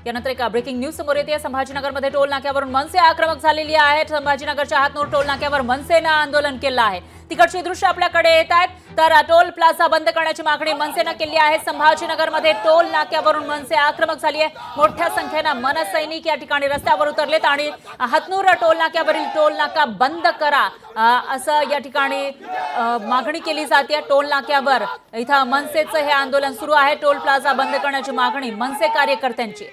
यानंतर एक breaking news समोर येते। संभाजीनगरमध्ये टोल नाक्यावरून मनसे आक्रमक झालेली आहेत। संभाजीनगरच्या हातनूर टोल नाक्यावर मनसेनं आंदोलन केलं आहे। तिकडची दृश्य आपल्याकडे येत आहेत। तर टोल प्लाझा बंद करण्याची मागणी मनसेनं केली आहे। संभाजीनगरमध्ये टोल नाक्यावरून मनसे आक्रमक झाली आहे। मोठ्या संख्येनं मनसैनिक या ठिकाणी रस्त्यावर उतरलेत आणि हातनूर टोल नाक्यावरील टोल नाका बंद करा असं या ठिकाणी मागणी केली जाते। टोल नाक्यावर इथं मनसेचं हे आंदोलन सुरू आहे। टोल प्लाझा बंद करण्याची मागणी मनसे कार्यकर्त्यांची।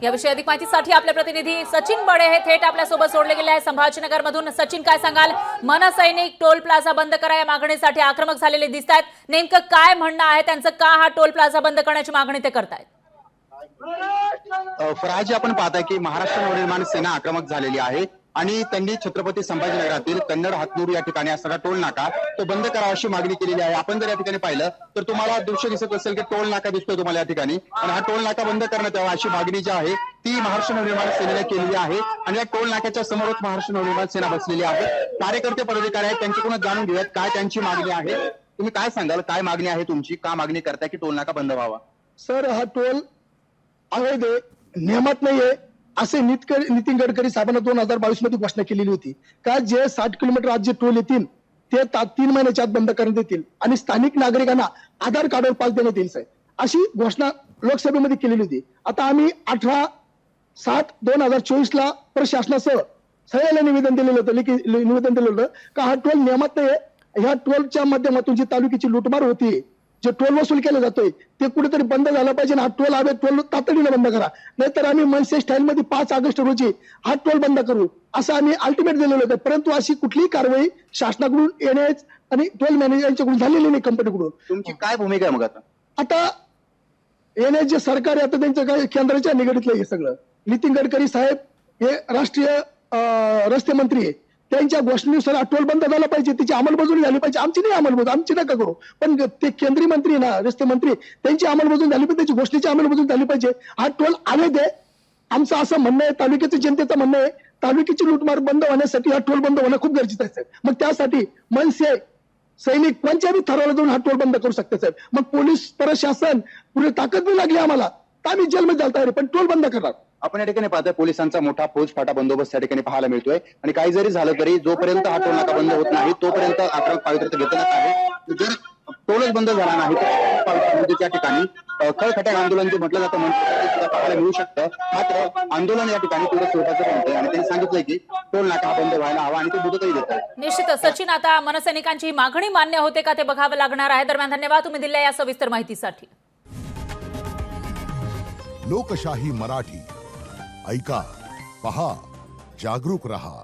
याविषयी अधिक माहितीसाठी आपले प्रतिनिधी सचिन बडे हे थेट आपल्या सोबत जोडले गेले आहेत संभाजीनगर मधून। सचिन, काय सांगाल? मनसैनिक टोल प्लाझा बंद करा या मागणीसाठी आक्रमक झालेले दिसतात। नेमकं काय म्हणणं आहे त्यांचं? का हा टोल प्लाझा बंद करण्याची मागणी ते करतायत? फराजी, आपण पाहताय की महाराष्ट्र नवनिर्माण सेना आक्रमक झालेली आहे आणि त्यांनी छत्रपती संभाजीनगरातील कन्नड हातनूर या ठिकाणी असणारा टोल नाका तो बंद करावा अशी मागणी केलेली आहे। आपण जर या ठिकाणी पाहिलं तर तुम्हाला दृश्य दिसत असेल की टोल नाका दिसतोय तुम्हाला या ठिकाणी, आणि हा टोल नाका बंद करण्यात यावा अशी मागणी जी आहे ती महाराष्ट्र नवनिर्माण सेनेने केलेली आहे। आणि या टोल नाक्याच्या समोरच महाराष्ट्र नवनिर्माण सेना बसलेली आहे। कार्यकर्ते पदाधिकारी आहेत, त्यांच्याकडून जाणून घेऊयात काय त्यांची मागणी आहे। तुम्ही काय सांगाल, काय मागणी आहे तुमची? का मागणी करताय की टोल नाका बंद व्हावा? सर, हा टोल अवैध आहे, नियमात नाहीये असे नितीन गडकरी साहेबांना 2022 मध्ये घोषणा केलेली होती का जे 60 किलोमीटर आज जे टोल येतील ते 3 महिन्याच्या आत बंद करण्यात येतील आणि स्थानिक नागरिकांना आधार कार्डवर पास देण्यात येईल साहेब, अशी घोषणा लोकसभेमध्ये केलेली होती। आता आम्ही 18/7/2024 ला प्रशासनासह सगळ्याला निवेदन दिलेलं होतं का हा टोल नियमात नाहीये। ह्या टोलच्या माध्यमातून जी तालुक्याची लुटमार होती, जे टोल वसूल केला जातोय ते कुठेतरी बंद झाला पाहिजे। हा टोल अवैध टोल तातडीने बंद करा, नाहीतर आम्ही मनसे स्टाईल मध्ये 5 ऑगस्ट रोजी हा टोल बंद करू असं आम्ही अल्टिमेट दिलेलं होतं। परंतु अशी कुठलीही कारवाई शासनाकडून येण्यास आणि टोल मॅनेजरांच्याकडून झालेली नाही, कंपनीकडून। तुमची काय भूमिका आहे मग आता येण्यास जे सरकार आहे आता त्यांचं काय केंद्राच्या निगडीतलं हे सगळं। नितीन गडकरी साहेब हे राष्ट्रीय रस्ते मंत्री आहे, त्यांच्या घोषणेनुसार हा टोल बंद झाला पाहिजे, त्याची अंमलबजावणी झाली पाहिजे। आमची नाही अंमलबजावणी, आमची नका करू, पण ते केंद्रीय मंत्री ना, रस्ते मंत्री, त्यांची अंमलबजावणी झाली पाहिजे, त्याची घोषणेची अंमलबजावणी झाली पाहिजे। हा टोल अवैध आहे आमचं असं म्हणणं आहे, तालुक्याच्या जनतेचं म्हणणं आहे। तालुक्याची लूटमार बंद होण्यासाठी हा टोल बंद होणं खूप गरजेचं आहे साहेब। मग त्यासाठी मनसे सैनिक कोणत्याही थराला जाऊन हा टोल बंद करू शकते साहेब। मग पोलीस प्रशासन पुढे ताकद नाही लागली आम्हाला तर आम्ही जेलमध्ये जायला तयार आहे, पण टोल बंद करणार। आपण या ठिकाणी पाहतोय पोलिसांचा मोठा फौजफाटा बंदोबस्त या ठिकाणी पाहायला मिळतोय आणि काही जरी झालं तरी जोपर्यंत हा टोल नाका बंद होत नाही तोपर्यंत आक्रमक पावित्र्य घेतलंच आहे। जर टोलच बंद झाला नाही तर त्या ठिकाणी खळखट्याक आंदोलन जे म्हटलं जातं सुद्धा पाहायला मिळू शकतं। मात्र आंदोलन या ठिकाणी पुढे स्वरूपाचं बनतंय आणि त्यांनी सांगितलंय की टोल नाका हा बंद व्हायला हवा आणि ते मुदतही देत आहे। निश्चितच सचिन, आता मनसैनिकांची मागणी मान्य होते का ते बघावं लागणार आहे। दरम्यान धन्यवाद तुम्ही दिलेल्या या सविस्तर माहितीसाठी। लोकशाही मराठी ऐका, पहा, जागरूक रहा।